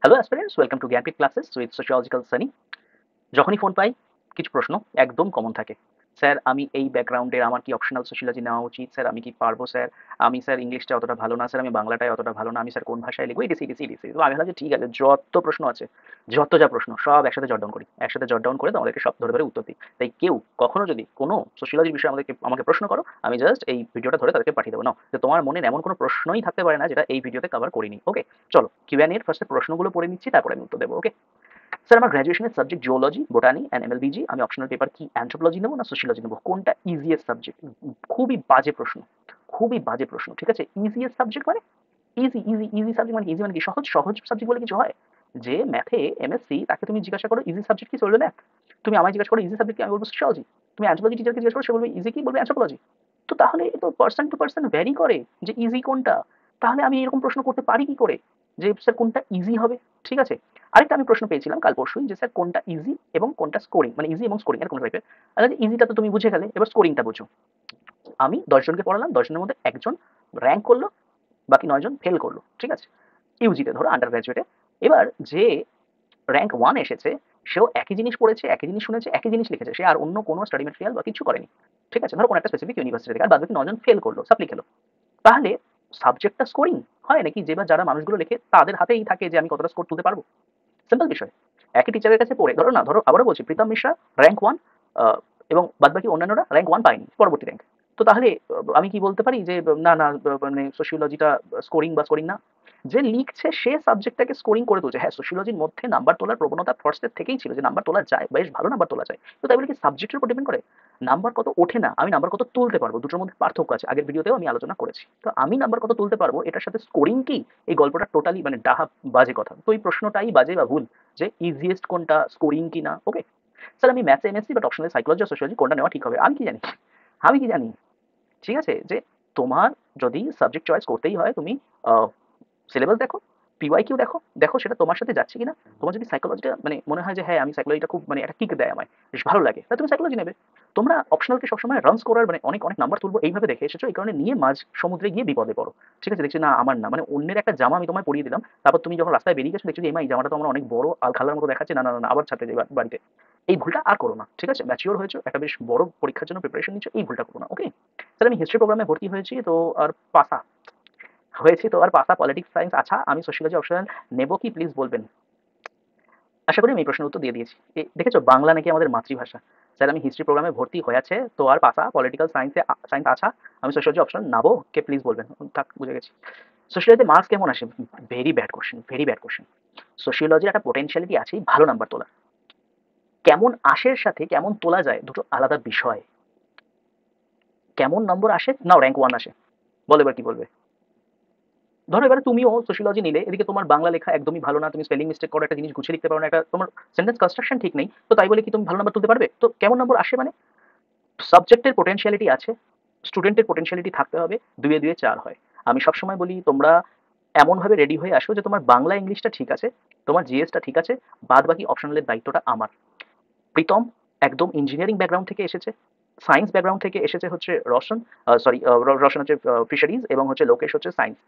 Hello aspirants, welcome to Jnanpith classes with sociological Sunny. যখনই phone পাই কিছু প্রশ্ন একদম কমন থাকে। স্যার আমি এই ব্যাকগ্রাউন্ডের, আমার কি অপশনাল সোশিওলজি নেওয়া উচিত? স্যার আমি কি পারবো স্যার? আমি স্যার ইংলিশটা অতটা ভালো না, স্যার আমি বাংলাটায় অতটা ভালো না, আমি স্যার কোন ভাষায় লিখবো? EDC, EDC, EDC. তো আমি ভাবলাম যে ঠিক আছে, যত প্রশ্ন আছে, যত যা প্রশ্ন সব একসাথে জট ডাউন করি। একসাথে জট ডাউন করে তোমাদেরকে সব ধরে উত্তর দিই। তাই কেউ কখনো যদি কোনো সোশিওলজির বিষয়ে আমাকে প্রশ্ন করো, আমি জাস্ট এই ভিডিওটা ধরে তাদেরকে পাঠিয়ে দেবো। নাও, যে তোমার মনে এমন কোনো প্রশ্নই থাকতে পারে না যেটা এই ভিডিওতে কভার করিনি। ওকে? চলো কিউএনএ এর ফার্স্টে প্রশ্নগুলো পড়ে নিচ্ছি, তারপরে আমি উত্তর দেবো। ওকে? স্যার আমার গ্র্যাজুয়েশনের সাবজেক্ট জিওলজি, বোটানি অ্যান্ড এমএলবিজি। আমি অপশনাল পেপার কি অ্যানথ্রোপোলজি নেবো না সোশিওলজি নেবো? কোনটা ইজিয়েস্ট সাবজেক্ট? খুবই বাজে প্রশ্ন, খুবই বাজে প্রশ্ন। ঠিক আছে? ইজিয়েস্ট সাবজেক্ট মানে ইজি, ইজি, ইজি সাবজেক্ট মানে ইজি মানে কি? সহজ, সহজ সাবজেক্ট বলে কিছু হয়? যে ম্যাথে এমএসসি তাকে তুমি জিজ্ঞাসা করো ইজি সাবজেক্ট কি, বলবে ম্যাথ। তুমি আমায় জিজ্ঞাসা করো ইজি সাবজেক্ট কি, আমি বলবো সোশিওলজি। তুমি অ্যানথ্রোপোলজি টিচারকে জিজ্ঞাসা করো, সে বলবে ইজি কি, বলবে অ্যানথ্রোপোলজি। তো তাহলে তো পার্সন টু পার্সন ভ্যারি করে যে ইজি কোনটা। তাহলে আমি এরকম প্রশ্ন করতে পারি কি করে যে স্যার কোনটা ইজি হবে? ঠিক আছে? আরেকটা আমি প্রশ্ন পেয়েছিলাম কাল পরশুই, যে স্যার কোনটা ইজি এবং কোনটা স্কোরিং, মানে ইজি এবং স্কোরিং এরকম টাইপের। আচ্ছা, ইজিটা তো তুমি বুঝে গেলে, এবার স্কোরিংটা বুঝো। আমি 10 জনকে পড়ালাম, 10 জনের মধ্যে একজন র্যাঙ্ক করলো, বাকি 9 জন ফেল করলো। ঠিক আছে? ইউজিতে ধরো, আন্ডার গ্রাজুয়েটে। এবার যে র্যাঙ্ক 1 এসেছে, সেও একই জিনিস পড়েছে, একই জিনিস শুনেছে, একই জিনিস লিখেছে, সে আর অন্য কোনো স্টাডি ম্যাটেরিয়াল বা কিছু করেনি। ঠিক আছে? ধরো কোনো একটা স্পেসিফিক ইউনিভার্সিটি থেকে, আর বাদ বাকি 9 জন ফেল করলো, সাপ্লি খেলো। তাহলে সাবজেক্টটা স্কোরিং হয় নাকি, যে বা যারা মানুষগুলো লেখে তাদের হাতেই থাকে যে আমি কতটা স্কোর তুলতে পারবো? সিম্পল বিষয়। একই টিচারের কাছে পড়ে, ধরো না, ধরো আবারও বলছি, প্রীতম মিশ্রা র্যাঙ্ক 1, এবং বাদবাকি অন্যান্যরা র্যাঙ্ক 1 পায়নি, পরবর্তী র্যাঙ্ক। তো তাহলে আমি কি বলতে পারি যে না, না, মানে সোশিওলজিটা স্কোরিং বা স্কোরিং না? যে লিখছে সে সাবজেক্টটাকে স্কোরিং করে তুলছে। হ্যাঁ, সোশিওলজির মধ্যে নাম্বার তোলার প্রবণতা ফার্স্টের থেকেই ছিল, যে নাম্বার তোলা যায়, বেশ ভালো নাম্বার তোলা যায়। তো তাই বলে কি সাবজেক্টের উপর ডিপেন্ড করে? নাম্বার কত ওঠে না, আমি নাম্বার কত তুলতে পারবো, দুটোর মধ্যে পার্থক্য আছে। আগের ভিডিওতেও আমি আলোচনা করেছি। তো আমি নাম্বার কত তুলতে পারবো, এটার সাথে স্কোরিং কি, এই গল্পটা টোটালি মানে ডাহা, বাজে কথা। তো এই প্রশ্নটাই বাজে বা ভুল, যে ইজিয়েস্ট কোনটা, স্কোরিং কি না। ওকে? স্যার আমি ম্যাথে এমএসসি, বাট অপশনাল সাইকোলজি আর সোশিয়োলজি, কোনটা নেওয়া ঠিক হবে? আমি কি জানি? আমি কি জানি? ঠিক আছে? যে তোমার যদি সাবজেক্ট চয়েস করতেই হয়, তুমি সিলেবাস দেখো, পিওয়াইকিউ দেখো, দেখো সেটা তোমার সাথে যাচ্ছে কিনা। তোমার যদি সাইকোলজিটা মানে মনে হয় যে হ্যাঁ, আমি সাইকোলজিটা খুব মানে একটা কিক দেয় আমায়, বেশ ভালো লাগে, তাহলে তুমি সাইকোলজি নেবে। তোমরা অপশনালকে সবসময় রান স্কোরার, মানে অনেক অনেক নাম্বার তুলবো এইভাবে দেখে এসেছো, এই কারণে নিয়ে মাঝ সমুদ্রে গিয়ে বিপদে পড়ো। ঠিক আছে? দেখছি না আমার না, মানে অন্যের একটা জামা আমি তোমায় পরিয়ে দিলাম, তারপর তুমি যখন রাস্তায় বেরিয়ে গেছো দেখছো যে এই জামাটা তো আমার অনেক বড় আল খাল্লার মতো দেখাচ্ছে, না না না না, আবার ছাড়তে যাই বাড়িতে। এই ভুলটা আর করো না। ঠিক আছে? ম্যাচিওর হয়েছো, একটা বেশ বড় পরীক্ষার জন্য প্রিপারেশন নিচ্ছ, এই ভুলটা করো না। ওকে? স্যার আমি হিস্ট্রি প্রোগ্রামে ভর্তি হয়েছি, তো আর পাসা হয়েছি, তো আর পাসা পলিটিক্স সায়েন্স। আচ্ছা, আমি সোশিয়োলজি অপশনাল নেব কি, প্লিজ বলবেন? আশা করি আমি এই প্রশ্নের উত্তর দিয়ে দিয়েছি। দেখেছো, বাংলা নাকি আমাদের মাতৃভাষা। স্যার আমি হিস্ট্রি প্রোগ্রামে ভর্তি হয়েছে, তো আর পাসা পলিটিক্যাল সায়েন্সে সায়েন্স আছা, আমি সোশিয়োলজি অপশন নাবো কে, প্লিজ বলবেন? থাক, বুঝে গেছি। সোশিয়োলজিতে মার্কস কেমন আসে? Very bad question, very bad question. সোশিয়োলজির একটা পোটেনশিয়ালিটি আছেই ভালো নাম্বার তোলা। কেমন আসের সাথে কেমন তোলা যায় দুটো আলাদা বিষয়। কেমন নম্বর আসে নাও, র্যাঙ্ক 1 আসে, বলো এবার কি বলবে? ধরো এবারে তুমিও সোশিওলজি নিলে, এদিকে তোমার বাংলা লেখা একদমই ভালো না, তুমি স্পেলিং মিস্টেক করো, একটা জিনিস গুছিয়ে লিখতে পারো না, একটা তোমার সেন্টেন্স কনস্ট্রাকশন ঠিক নেই, তো তাই বলে কি তুমি ভালো নাম্বার তুলতে পারবে? তো কেমন নম্বর আসে মানে, সাবজেক্টের পোটেনশিয়ালিটি আছে, স্টুডেন্টের পোটেনশিয়ালিটি থাকতে হবে, দুয়ে দুয়ে 4 হয়। আমি সবসময় বলি তোমরা এমনভাবে রেডি হয়ে আসো যে তোমার বাংলা ইংলিশটা ঠিক আছে, তোমার জিএসটা ঠিক আছে, বাদ বাকি অপশনালের দায়িত্বটা আমার। প্রীতম একদম ইঞ্জিনিয়ারিং ব্যাকগ্রাউন্ড থেকে এসেছে, সায়েন্স ব্যাকগ্রাউন্ড থেকে এসেছে হচ্ছে রোশন, সরি, রোশন হচ্ছে ফিশারিজ, এবং হচ্ছে লোকেশ হচ্ছে সায়েন্স,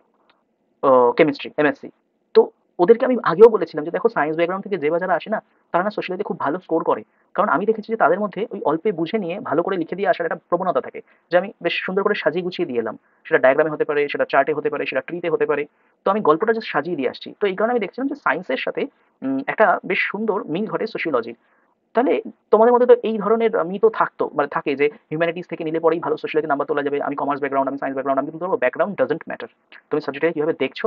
কেমিস্ট্রি এমএসসি। তো ওদেরকে আমি আগেও বলেছিলাম যে দেখো, সায়েন্স ব্যাকগ্রাউন্ড থেকে যে বা যারা আসে না, তারা না সোশ্যালিতে খুব ভালো স্কোর করে। কারণ আমি দেখেছি যে তাদের মধ্যে ওই অল্পে বুঝে নিয়ে ভালো করে লিখে দিয়ে আসার একটা প্রবণতা থাকে, যে আমি বেশ সুন্দর করে সাজিয়ে গুছিয়ে দিয়ে এলাম। সেটা ডায়াগ্রামে হতে পারে, সেটা চার্টে হতে পারে, সেটা ট্রিতে হতে পারে। তো আমি গল্পটা জাস্ট সাজিয়ে দিয়ে আসছি। তো এই কারণে আমি দেখছিলাম যে সায়েন্সের সাথে একটা বেশ সুন্দর মিল ঘটে সোশিওলজির। তাহলে তোমাদের মধ্যে তো এই ধরনের মিতও থাকতো, মানে থাকে, যে হিউম্যানিটিস থেকে নিলে পরেই ভালো সোশ্যালিতে নাম্বার তোলা যাবে। আমি কমার্স ব্যাকগ্রাউন্ড, আমি সায়েন্স ব্যাকগ্রাউন্ড, আমি কিন্তু ধরবো ব্যাকগ্রাউন্ড ডাজন্ট ম্যাটার। তুমি সাবজেক্টটাকে কিভাবে দেখছো,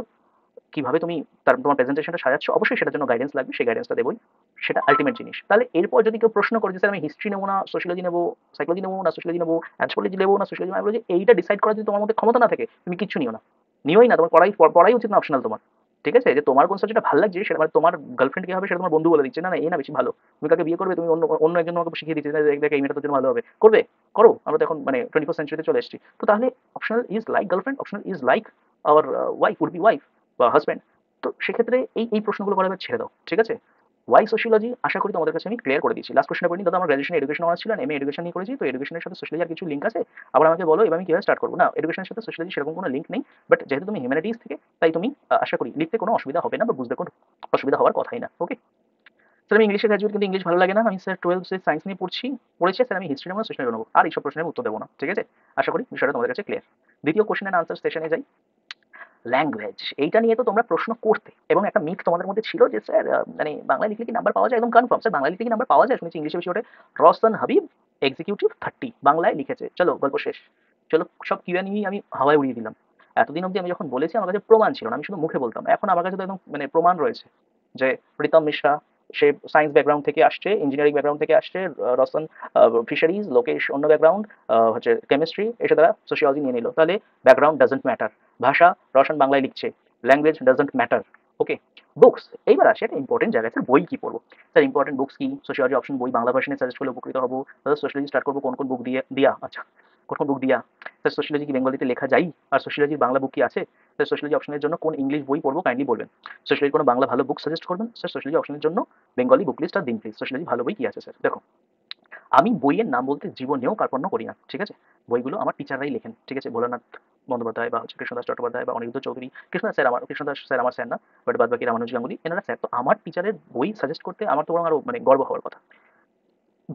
কিভাবে তুমি তোমার প্রেজেন্টেশনটা সাজাচ্ছ, অবশ্যই সেটার জন্য গাইডেন্স লাগবে, সেই গাইডেন্সটা দেবই। সেটা আলটিমেট জিনিস। তাহলে এরপর যদি কেউ প্রশ্ন করে যে স্যার আমি হিস্ট্রি নেবো না সোশিয়োলজি নেবো, সাইকোলজি নেবো না সোশিয়োলজি নেবো, অ্যানথ্রোপোলজি নেবো না সোশিয়োলজি, আমি বলি যে এইটা ডিসাইড করার যদি তোমার মধ্যে ক্ষমতা না থাকে, তুমি কিচ্ছু নিও না। নিওই না, তোমার পড়াই উচিত না, অপশনাল তোমার। ঠিক আছে? যে তোমার কোন সাবজেক্টটা ভালো লাগছে, সেটা মানে তোমার গার্লফ্রেন্ড কি হবে সেটা তোমার বন্ধু বলে দিচ্ছে, না না এই না বেশি ভালো। তুমি কাকে বিয়ে করবে, তুমি অন্য অন্য একজন তোমাকে শিখিয়ে দিচ্ছে, দেখ দেখ এই মেয়েটা তোর জন্য ভালো হবে, করবে, করো। আমরা তো এখন মানে 21st সেঞ্চুরিতে চলে এসেছি। তো তাহলে optional is like girlfriend, optional is like our wife, would be wife বা হাজব্যান্ড। তো সেক্ষেত্রে এই প্রশ্নগুলো করা এবার ছেড়ে দাও। ঠিক আছে? ওয়াই সোশিওলজি আশা করি তোমাদের কাছে আমি ক্লিয়ার করে দিয়েছি। লাস্ট কোশ্চেনটা করিনি, দাদা আমার গ্র্যাজুয়েশন এডুকেশন অনার্স ছিল, এমএ এডুকেশন নিয়ে করেছি, তো এডুকেশনের সাথে সোশিয়োলজি আর কিছু লিঙ্ক আছে? আবার আমাকে বলো এবার আমি কিভাবে স্টার্ট করবো। না, এডুকেশনের সাথে সোশিয়োলজি সেরকম কোনো লিঙ্ক নেই, বাট যেহেতু তুমি হিউম্যানিটিস থেকে, তাই তুমি আশা করি লিখতে কোনো অসুবিধা হবে না বা বুঝতে কোনো অসুবিধা হওয়ার কথাই না। ওকে, স্যার আমি ইংলিশে গ্র্যাজুয়েট, কিন্তু ইংলিশ ভালো লাগে না, আমি স্যার 12 সায়েন্স নিয়ে পড়েছি স্যার, আমি হিস্ট্রি নেবো, সোশ্যাল নেবো, আর এইসব প্রশ্নের উত্তর দেবো না। ঠিক আছে, আশা করি বিষয়টা তোমাদের কাছে ক্লিয়ার। দ্বিতীয় কোশ্চেন অ্যান্ড আনসার সেশনে যাই। ল্যাঙ্গুয়েজ, এইটা নিয়ে তো তোমরা প্রশ্ন করতে, এবং একটা মিথ তোমাদের মধ্যে ছিল যে স্যার মানে বাংলায় লিখলে কি নাম্বার পাওয়া যায়, একদম কনফার্ম স্যার বাংলায় লিখলে কি নাম্বার পাওয়া যায়, শুনেছি ইংলিশে বেশি ওঠে। রওশন হাবিব এক্সিকিউটিভ 30 বাংলায় লিখেছে, চলো গল্প শেষ। চলো সব কিউএনই আমি হাওয়ায় উড়িয়ে দিলাম। এতদিন অবধি আমি যখন বলেছি আমার কাছে প্রমাণ ছিল না, আমি শুধু মুখে বলতাম, এখন আমার কাছে তো একদম মানে প্রমাণ রয়েছে যে প্রীতম মিশ্রা, সে সায়েন্স ব্যাকগ্রাউন্ড থেকে আসছে, ইঞ্জিনিয়ারিং ব্যাকগ্রাউন্ড থেকে আসছে, রওশন ফিশারিজ, লোকেশ অন্য ব্যাকগ্রাউন্ড, হচ্ছে কেমিস্ট্রি, এসে তারা সোশিওলজি নিয়ে নিল, তাহলে ব্যাকগ্রাউন্ড ডাজেন্ট ম্যাটার। ভাষা, রওশন বাংলায় লিখছে, language doesn't matter. Okay, books, এইবার আসে একটা ইম্পর্টেন্ট জায়গায়, স্যার বই কি পড়বো, স্যার ইম্পর্টেন্ট বুকস কি, সোশিওলজি অপশন বই বাংলা ভার্সনে সাজেস্ট করলে উপকৃত হবো, তাহলে সোশিওলজি স্টার্ট করবো কোন কোন বুক দিয়ে দিয়া, আচ্ছা কোন কোন বুক দিয়া, স্যার সোশিওলজি কি বেঙ্গলিতে লেখা যায়, আর সোশিওলজির বাংলা বুক কি আছে, স্যার সোশিওলজি অপশনের জন্য কোন ইংলিশ বই পড়বো কাইন্ডলি বলবেন, সোশিওলজি কোনো বাংলা ভালো বুক সাজেস্ট করবেন, স্যার সোশিওলজি অপশনের জন্য বেঙ্গলি বুক লিস্ট আর দিন প্লিজ, সোশিওলজি ভালো বই কি আছে স্যার। দেখো, আমি বইয়ের নাম বলতে জীবনেও কার্পণ্য করি না, ঠিক আছে, বইগুলো আমার টিচাররাই লেখেন, ঠিক আছে, ভোলানাথ বন্দ্যোপাধ্যায় বা হচ্ছে কৃষ্ণদাস চট্টোপাধ্যায় বা অনিরুদ্ধ চৌধুরী, কৃষ্ণদাস স্যার আমার স্যার না, বাট বাদ বাকি রামানুজ গাঙ্গুলি এনারা স্যার, তো আমার টিচারের বই সাজেস্ট করতে আমার তো বরং আরো মানে গর্ব হওয়ার কথা।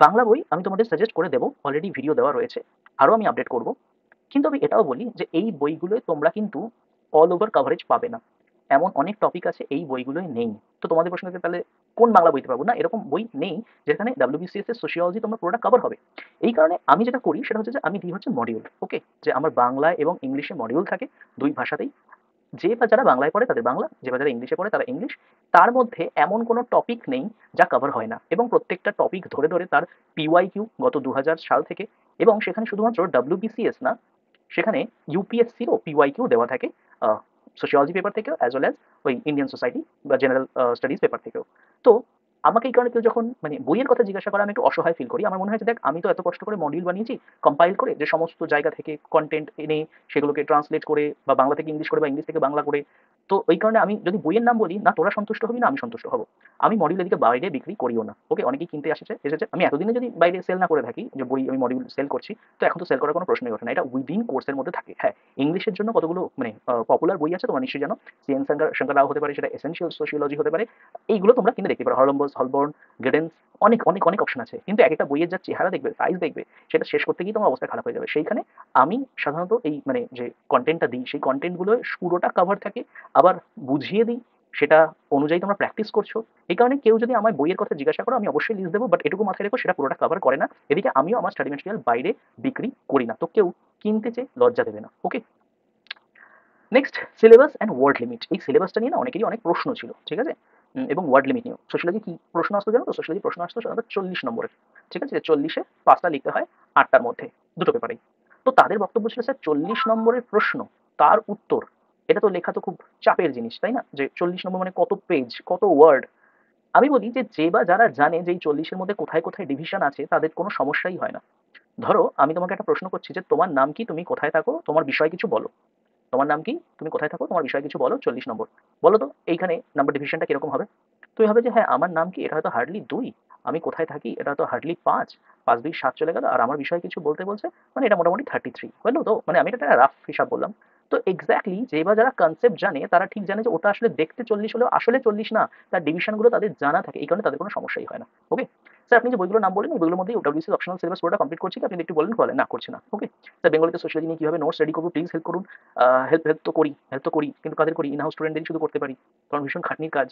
বাংলা বই আমি তোমাদের সাজেস্ট করে দেবো, অলরেডি ভিডিও দেওয়া রয়েছে, আরও আমি আপডেট করব। কিন্তু আমি এটাও বলি যে এই বইগুলোয় তোমরা কিন্তু অল ওভার কভারেজ পাবে না, এমন অনেক টপিক আছে এই বইগুলোয় নেই। তো তোমাদের প্রশ্ন হচ্ছে তাহলে কোন বাংলা বইতে পারবো, না এরকম বই নেই যেখানে ডাব্লিউবিসিএস এর সোশিওলজি তোমরা পুরোটা কভার হবে। এই কারণে আমি যেটা করি সেটা হচ্ছে যে আমি দিই হচ্ছে মডিউল। ওকে, যে আমার বাংলায় এবং ইংলিশে মডিউল থাকে, দুই ভাষাতেই। যে বা যারা বাংলায় পড়ে তাদের বাংলা, যে বা যারা ইংলিশে পড়ে তারা ইংলিশ। তার মধ্যে এমন কোনো টপিক নেই যা কভার হয় না, এবং প্রত্যেকটা টপিক ধরে ধরে তার পিওয়াই কিউ গত 2000 সাল থেকে, এবং সেখানে শুধুমাত্র ডাব্লিউবিসিএস না, সেখানে ইউপিএসসিরও পিওয়াই কিউ দেওয়া থাকে, সোশিওলজি পেপার থেকেও অ্যাজ ওয়েল অ্যাজ ওই ইন্ডিয়ান সোসাইটি বা জেনারেল স্টাডিজ পেপার থেকেও। তো আমাকে এই কারণে কেউ যখন মানে বইয়ের কথা জিজ্ঞাসা করে আমি একটু অসহায় ফিল করি, আমার মনে হয় যে দেখ আমি তো এত কষ্ট করে মডিউল বানিয়েছি, কম্পাইল করে, যে সমস্ত জায়গা থেকে কন্টেন্ট এনে সেগুলোকে ট্রান্সলেট করে বা বাংলা থেকে ইংলিশ করে বা ইংলিশ থেকে বাংলা করে। তো ওই কারণে আমি যদি বইয়ের নাম বলি না, তোরা সন্তুষ্ট হবি না আমি সন্তুষ্ট হব। আমি মডিউল এদিকে বাইরে বিক্রি করিও না। ওকে, অনেকেই কিনতে এসেছে, আমি এতদিনে যদি বাইরে সেল না করে থাকি, যে বই আমি মডিউল সেল করছি, তো এখন তো সেল করার কোনো প্রশ্নই ওঠে না, এটা উইদিন কোর্সের মধ্যে থাকে। হ্যাঁ, ইংলিশের জন্য কতগুলো মানে পপুলার বই আছে তোমার নিশ্চয়ই জানো, সিএন শঙ্কর রাও হতে পারে, সেটা এসেনশিয়াল সোশিওলজি হতে পারে, এইগুলো তোমরা কিনে দেখতে পারো, হরলম্বস, হলবর্ন, গেডেন্স, অনেক অনেক অনেক অপশন আছে, কিন্তু এক একটা বইয়ের যা চেহারা দেখবে, সাইজ দেখবে, সেটা শেষ করতে গিয়ে তোমার অবস্থা খারাপ হয়ে যাবে। সেইখানে আমি সাধারণত এই মানে যে কন্টেন্টটা দিই, সেই কন্টেন্টগুলো পুরোটা কভার থাকে, আবার বুঝিয়ে দিই, সেটা অনুযায়ী তোমরা প্র্যাকটিস করছো। এই কারণে কেউ যদি আমার বইয়ের কথা জিজ্ঞাসা করো আমি অবশ্যই লিস্ট দেবো, বাট এটুকু মাথায় রেখো সেটা পুরোটা কভার করে না। এদিকে আমিও আমার স্টাডি ম্যাটেরিয়াল বাইরে বিক্রি করি না, তো কেউ কিনতে চেয়ে লজ্জা দেবে না। Okay, next, syllabus and word limit. এই সিলেবাসটা নিয়ে না অনেকেরই অনেক প্রশ্ন ছিল, ঠিক আছে, এবং ওয়ার্ড লিমিট নিয়েও। সোশিয়োলজি কি প্রশ্ন আসতো জানো তো, সোশিয়োলজি প্রশ্ন আসতো সাধারণত 40 নম্বরের, ঠিক আছে, 40-এ 5টা লিখতে হয়, 8টার মধ্যে, দুটো পেপারেই। তো তাদের বক্তব্য ছিল স্যার 40 নম্বরের প্রশ্ন, তার উত্তর, এটা তো লেখা তো খুব চাপের জিনিস, তাই না, যে 40 নম্বর মানে কত পেজ, কত ওয়ার্ড। আমি বলি যে যে বা যারা জানে যে এই 40-এর মধ্যে কোথায় কোথায় ডিভিশন আছে তাদের কোনো সমস্যাই হয় না। ধরো আমি তোমাকে একটা প্রশ্ন করছি যে তোমার নাম কি, তুমি কোথায় থাকো, তোমার বিষয় কিছু বলো, তোমার নাম কি, তুমি কোথায় থাকো, তোমার বিষয় কিছু বলো, 40 নম্বর। বলো তো এইখানে নাম্বার ডিভিশনটা কিরকম হবে। তুমি হবে যে হ্যাঁ আমার নাম কি, এটা হয়তো হার্ডলি 2, আমি কোথায় থাকি এটা হয়তো হার্ডলি 5, 5 2 7 চলে গেল, আর আমার বিষয় কিছু বলতে বলছে, মানে এটা মোটামুটি 33 হলো তো, মানে আমি এটা একটা রাফ হিসাব বললাম। তো এক্স্যাক্টলি যে বা যারা কনসেপ্ট জানে তারা ঠিক জানে যে ওটা আসলে দেখতে 40 হলেও আসলে 40 না, তার ডিভিশনগুলো তাদের জানা থাকে, এই কারণে তাদের কোনো সমস্যাই হয় না। ওকে, স্যার আপনি যে বইগুলোর নাম বললেন এই বইগুলোর মধ্যে ডাব্লিউবিসিএস অপশনাল সিলেবাস পুরোটা কমপ্লিট করছি কি, আপনি একটু বলেন, বলেন না করছে না। ওকে, স্যার বেঙ্গলিতে সোশিয়োলজি নিয়ে কিভাবে নোটস রেডি করবো প্লিজ হেল্প করুন। হেল্প হেল্প তো করি, কিন্তু কাদের করি, ইনহাউস স্টুডেন্টদেরই শুধু করতে পারি, কারণ ভীষণ খাটনির কাজ।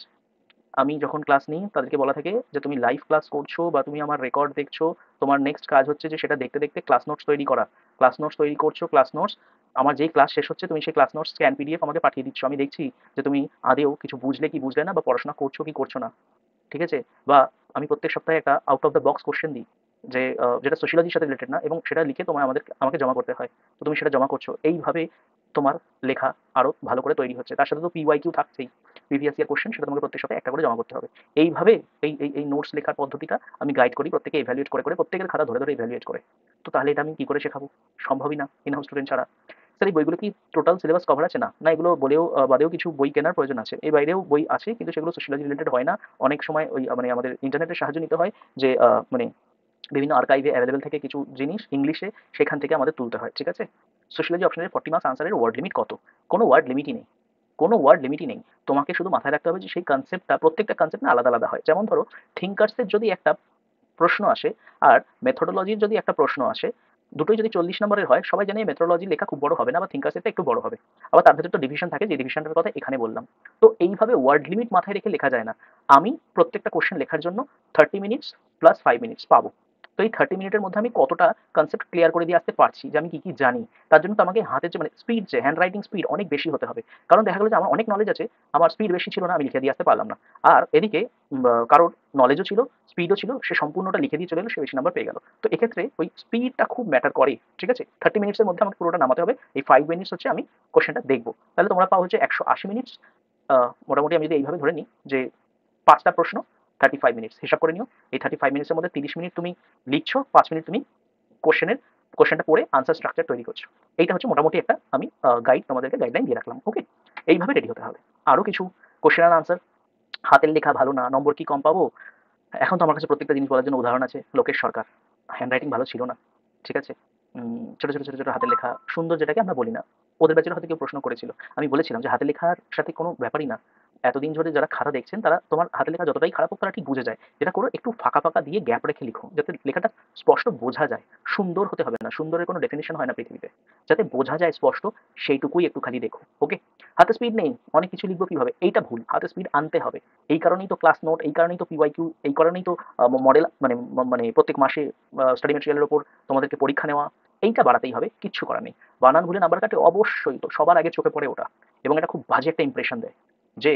আমি যখন ক্লাস নিই তাদেরকে বলা থাকে যে তুমি লাইভ ক্লাস করছো বা তুমি আমার রেকর্ড দেখছো, তোমার নেক্সট কাজ হচ্ছে যে সেটা দেখতে দেখতে ক্লাস নোটস তৈরি করা, ক্লাস নোটস তৈরি করছো, ক্লাস নোটস আমার যেই ক্লাস শেষ হচ্ছে তুমি সেই ক্লাস নোটস স্ক্যান পিডিএফ আমাকে পাঠিয়ে দিচ্ছ, আমি দেখছি যে তুমি আদেও কিছু বুঝলে কি বুঝলে না, বা পড়াশোনা করছো কি করছো না, ঠিক আছে। বা আমি প্রত্যেক সপ্তাহে একটা out of the box question দিই, যে যেটা সোশিয়োলজির সাথে রিলেটেড না, এবং সেটা লিখে তোমার আমাকে জমা করতে হয়, তো তুমি সেটা জমা করছো, এইভাবে তোমার লেখা আরো ভালো করে তৈরি হচ্ছে। তার সাথে তো পিওয়াই কিউ থাকছেই, প্রিভিয়াস ইয়ার কোশ্চেন, সেটা তোমাকে প্রত্যেক সপ্তাহে একটা করে জমা করতে হবে। এইভাবে এই নোটস লেখার পদ্ধতিটা আমি গাইড করি প্রত্যেকে, এভ্যালুয়েট করে করে প্রত্যেকের খাতা ধরে ধরে এভ্যালুয়েট করে। তো তাহলে এটা আমি কি করে শেখাবো, সম্ভবই না ইনহাউস স্টুডেন্ট ছাড়া। স্যার এই বইগুলো কি টোটাল সিলেবাস কভার আছে, না না এগুলো বলেও বাদেও কিছু বই কেনার প্রয়োজন আছে, এই বাইরেও বই আছে কিন্তু সেগুলো সোশিয়োলজি রিলেটেড হয় না। অনেক সময় ওই মানে আমাদের ইন্টারনেটের সাহায্য নিতে হয়, যে মানে বিভিন্ন আর্কাইভে অ্যাভেলেবেল থেকে কিছু জিনিস ইংলিশে, সেখান থেকে আমাদের তুলতে হয়, ঠিক আছে। সোশিয়োলজি অপশনের 40 মার্কস আনসারের ওয়ার্ড লিমিট কত, কোনো ওয়ার্ড লিমিটই নেই। কোনো ওয়ার্ড লিমিটই নেই। তোমাকে শুধু মাথায় রাখতে হবে যে সেই কনসেপ্টটা প্রত্যেকটা কনসেপ্ট না আলাদা আলাদা হয়। যেমন ধরো থিঙ্কার্সের যদি একটা প্রশ্ন আসে আর মেথোডোলজির যদি একটা প্রশ্ন আসে, দুটোই যদি 40 নম্বরের হয়, সবাই জানে মেথোডোলজি লেখা খুব বড় হবে না বা থিঙ্কার্সেরটা একটু বড় হবে। আবার তার ভেতর তো ডিভিশন থাকে, যে ডিভিশনটার কথা এখানে বললাম। তো এইভাবে ওয়ার্ড লিমিট মাথায় রেখে লেখা যায় না। আমি প্রত্যেকটা কোশ্চেন লেখার জন্য 30 মিনিটস প্লাস 5 মিনিটস পাবো। তো এই 30 মিনিটের মধ্যে আমি কতটা কনসেপ্ট ক্লিয়ার করে দিয়ে আসতে পারছি, যে আমি কি কি জানি, তার জন্য তো আমাকে হাতের যে মানে স্পিড, যে হ্যান্ড রাইটিং স্পিড অনেক বেশি হতে হবে। কারণ দেখা গেলো যে আমার অনেক নলেজ আছে, আমার স্পিড বেশি ছিল না, আমি লিখে দিয়ে আসতে পারলাম না। আর এদিকে কারোর নলেজও ছিল, স্পিডও ছিল, সে সম্পূর্ণটা লিখে দিয়ে চলে এলো, সে বেশি নাম্বার পেয়ে গেল। তো এক্ষেত্রে ওই স্পিডটা খুব ম্যাটার করে। ঠিক আছে, 30 মিনিটসের মধ্যে আমাকে পুরোটা নামাতে হবে। এই 5 মিনিটস হচ্ছে আমি কোশ্চেনটা দেখবো। তাহলে তোমরা পাও হচ্ছে 180 মিনিটস। মোটামুটি আমি যদি এইভাবে ধরে নিই যে 5টা প্রশ্ন, 35 মিনিটস হিসাব করে নিও। এই 35 মিনিটসের মধ্যে 30 মিনিট তুমি লিখছো, 5 মিনিট তুমি কোশ্চেনটা পড়ে আনসার স্ট্রাকচার তৈরি করছো। এইটা হচ্ছে মোটামুটি একটা আমি গাইড, তোমাদেরকে গাইডলাইন দিয়ে রাখলাম। ওকে, এইভাবে রেডি হতে হবে। আরো কিছু কোশ্চেন আর আনসার, হাতের লেখা ভালো না, নম্বর কি কম পাবো? এখন তো আমার কাছে প্রত্যেকটা জিনিস বলার জন্য উদাহরণ আছে। লোকেশ সরকার, হ্যান্ডরাইটিং ভালো ছিল না, ঠিক আছে, ছোট ছোট ছোট ছোট হাতের লেখা সুন্দর, যেটাকে আমরা বলি না। ওদের ব্যাচের হয়তো কেউ প্রশ্ন করেছিল, আমি বলেছিলাম যে হাতের লেখার সাথে কোনো ব্যাপারই না। এতদিন ধরে যারা খাতা দেখছেন তারা তোমার হাতের লেখা যতটাই খারাপ হোক তারা ঠিক বুঝে যায়। যেটা করো একটু ফাঁকা ফাঁকা দিয়ে গ্যাপ রেখে লিখো, যাতে লেখাটা স্পষ্ট বোঝা যায়। সুন্দর হতে হবে না, সুন্দরের কোনো ডেফিনেশন হয় না পৃথিবীতে। যাতে বোঝা যায় স্পষ্ট, সেইটুকুই একটু খালি দেখো। ওকে, হাতে স্পিড নেই, অনেক কিছু লিখবো কিভাবে, এইটা ভুল। হাতে স্পিড আনতে হবে। এই কারণেই তো ক্লাস নোট, এই কারণেই তো পিওয়াইকিউ, এই কারণেই তো মডেল, মানে মানে প্রত্যেক মাসে স্টাডি মেটেরিয়ালের উপর তোমাদেরকে পরীক্ষা নেওয়া। এইটা বাড়াতেই হবে, কিচ্ছু করার নেই। বানান ভুলে নাম্বার কাটে অবশ্যই, তো সবার আগে চোখে পড়ে ওটা। এবং এটা খুব বাজে একটা ইমপ্রেশন দেয় যে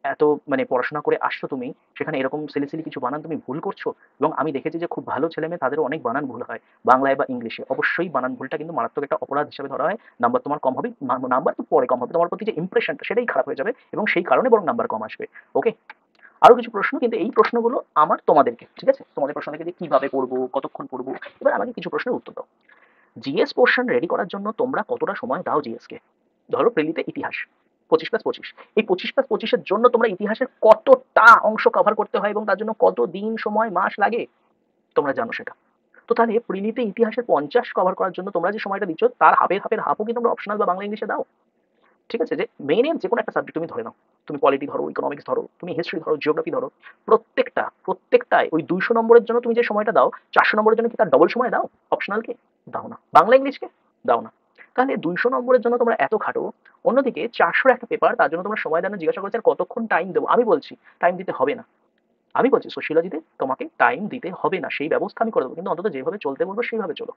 এত মানে পড়াশোনা করে আসছো তুমি, সেখানে এরকম সিলি সিলি কিছু বানান তুমি ভুল করছো। এবং আমি দেখেছি যে খুব ভালো ছেলে মেয়ে তাদেরও অনেক বানান ভুল হয়, বাংলায় বা ইংলিশে। অবশ্যই বানান ভুলটা কিন্তু মারাত্মক একটা অপরাধ হিসেবে ধরা হয়। নাম্বার তোমার কম হবে, নাম্বার তো পরে কম হবে, তোমার প্রতি যে ইমপ্রেশনটা সেটাই খারাপ হয়ে যাবে, এবং সেই কারণে বরং নাম্বার কম আসবে। ওকে, আরো কিছু প্রশ্ন, কিন্তু এই প্রশ্নগুলো আমার তোমাদেরকে, ঠিক আছে, তোমাদের প্রশ্ন থেকে যে কিভাবে পড়বো, কতক্ষণ পড়বো, এবার আমাকে কিছু প্রশ্নের উত্তর দাও। জিএস পোর্শন রেডি করার জন্য তোমরা কতটা সময় দাও জিএস কে? ধরো প্রিলিতে ইতিহাস 25+25, এই 25+25-এর জন্য তোমরা ইতিহাসের কতটা অংশ কভার করতে হয় এবং তার জন্য কত দিন, সময়, মাস লাগে, তোমরা জানো সেটা। তো তাহলে প্রিলিতে ইতিহাসের 50 কভার করার জন্য তোমরা যে সময়টা দিচ্ছ, তার হাফের হাফও কি তোমরা অপশনাল বা বাংলা ইংলিশে দাও? ঠিক আছে, যে মেইনের যে কোনো একটা সাবজেক্ট তুমি ধরে নাও, তুমি পলিটি ধরো, ইকোনমিক্স ধরো, তুমি হিস্ট্রি ধরো, জিওগ্রাফি ধরো, প্রত্যেকটায় ওই 200 নম্বরের জন্য তুমি যে সময়টা দাও, 400 নম্বরের জন্য কি তার ডবল সময় দাও? অপশনালকে দাও না, বাংলা ইংলিশকে দাও না। তাহলে 200 নম্বরের জন্য তোমরা এত খাটো, অন্যদিকে 400 একটা পেপার, তার জন্য তোমরা সময় দাও না। জিজ্ঞাসা করছে আর কতক্ষণ টাইম দেবো, আমি বলছি টাইম দিতে হবে না। আমি বলছি সোশিয়োলজিতে তোমাকে টাইম দিতে হবে না, সেই ব্যবস্থা আমি করে দেবো, কিন্তু অন্তত যেভাবে চলতে বলবো সেইভাবে চলো।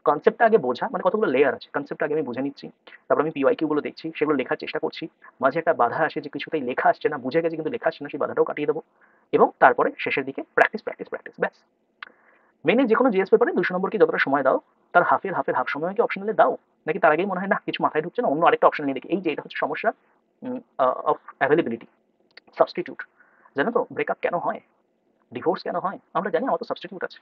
কনসেপ্টটা আগে বোঝা, মানে কতগুলো লেয়ার আছে, কনসেপ্টটা আগে আমি বুঝে নিচ্ছি। তারপর আমি পিওয়াইকিউ গুলো দেখছি, সেগুলো লেখার চেষ্টা করছি। মাঝে একটা বাধা আসে যে কিছুতেই লেখা আসছে না, বুঝে গেছি কিন্তু লেখা আসছে না, সেই বাধাটাও কাটিয়ে দেবো। এবং তারপরে শেষের দিকে প্র্যাকটিস প্র্যাকটিস প্র্যাকটিস, ব্যাস। মেনে যে কোনো জিএস পেপারে 200 নম্বর কি যতটা সময় দাও, তার হাফের হাফ সময় কি অপশনালে দাও? নাকি তার আগেই মনে হয় না কিছু মাথায় ঢুকছে না, অন্য আরেকটা অপশন নিয়ে দেখি? এই যে এটা হচ্ছে সমস্যা অফ অ্যাভেলেবিলিটি, সাবস্টিটিউট। জানো তো ব্রেকআপ কেন হয়, ডিভোর্স কেন হয়? আমরা জানি আমার তো সাবস্টিটিউট আছে।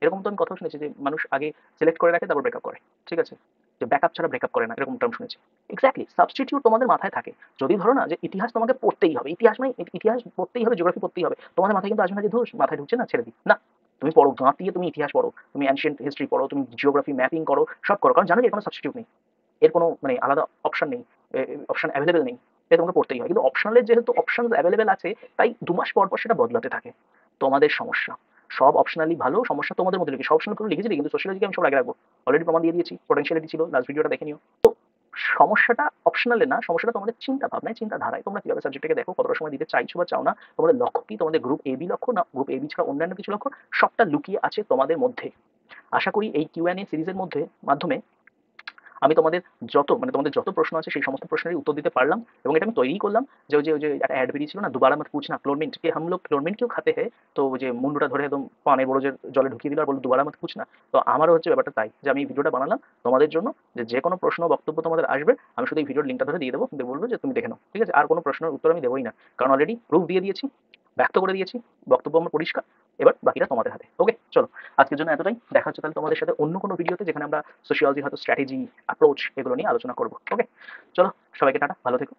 এরকম তো আমি কথাও শুনেছি যে মানুষ আগে সিলেক্ট করে রাখে তারপর ব্রেকআপ করে। ঠিক আছে, যে ব্যাকআপ ছাড়া ব্রেকআপ করে না, এরকম টার্ম শুনেছি। এক্স্যাক্টলি, সাবস্টিটিউট তোমাদের মাথায় থাকে। যদি ধরো না যে ইতিহাস তোমাকে পড়তেই হবে, ইতিহাস মানে ইতিহাস পড়তেই হবে, জিওগ্রাফি পড়তেই হবে, তোমাদের মাথায় কিন্তু আসবে না যে ধুস মাথায় ঢুকছে না, ছেড়ে দিই না। তুমি পড়ো, গাঁতিয়ে তুমি ইতিহাস পড়ো, তুমি অ্যানশিয়েন্ট হিস্ট্রি পড়ো, তুমি জিওগ্রাফি ম্যাপিং করো, সব করো, কারণ জানো যে এর কোনো সাবস্টিটিউট নেই, এর কোনো মানে আলাদা অপশন নেই, অপশন অ্যাভেলেবেল নেই। এটা তোমাকে পড়তেই হয়। কিন্তু অপশনালের যেহেতু অপশন অ্যাভেলেবেল আছে, তাই 2 মাস পর পর সেটা বদলাতে থাকে। তোমাদের সমস্যা, সব অপশনালি ভালো, সমস্যা তোমাদের মধ্যে লিখে, সব অপশনাল পুরো লিখেছি, কিন্তু সোশিয়োলজিকে আমি সব আগে রাখবো। অলরেডি প্রমাণ দিয়ে দিয়েছি, পোটেনশিয়ালিটি ছিল, লাস্ট ভিডিওটা দেখে নিও। তো সমস্যাটা অপশনালে না, সমস্যাটা তোমাদের চিন্তা ভাবনায়, চিন্তাধারায়। তোমরা কিভাবে সাবজেক্টটাকে দেখো, কতটা সময় দিতে চাইছো বা চাও না, তোমাদের লক্ষ্য কি, তোমাদের গ্রুপ এ বি লক্ষ্য না গ্রুপ এ বি ছাড়া অন্যান্য কিছু লক্ষ্য, সবটা লুকিয়ে আছে তোমাদের মধ্যে। আশা করি এই কিউএনএ সিরিজের মাধ্যমে আমি তোমাদের তোমাদের যত প্রশ্ন আছে সেই সমস্ত প্রশ্নের উত্তর দিতে পারলাম। এবং এটা আমি তৈরি করলাম যে ওই যে একটা অ্যাড বেরিয়েছিল না, দুবারা মত পুছনা, ক্লোরমিন্ট কে হাম লোগ ক্লোরমিন্ট क्यों खाते हैं। তো ওই যে মুন্ডুটা ধরে একদম পানের বড়জের জলে ঢুকিয়ে দিল আর বলল দুবারা মত পুছনা। তো আমারও হচ্ছে ব্যাপারটা তাই, যে আমি এই ভিডিওটা বানালাম তোমাদের জন্য, যে যে কোনো প্রশ্ন বক্তব্য তোমাদের আসবে, আমি শুধু এই ভিডিওর লিঙ্কটা ধরে দিয়ে দেবো, কিন্তু বলবো যে তুমি দেখে নাও, ঠিক আছে? আর কোনো প্রশ্নের উত্তর আমি দেবোই না, কারণ অলরেডি প্রুফ দিয়ে দিয়েছি, ব্যক্ত করে দিয়েছি, বক্তব্য আমার পরিষ্কার। এবার বাকিটা তোমাদের হাতে। ওকে, চলো, আজকের জন্য এতটাই। দেখা হচ্ছে তাহলে তোমাদের সাথে অন্য কোনো ভিডিওতে, যেখানে আমরা সোশিয়োলজি হয়তো স্ট্র্যাটেজি, অ্যাপ্রোচ এগুলো নিয়ে আলোচনা করবো। ওকে, চলো, সবাইকে টাটা, ভালো থেকো।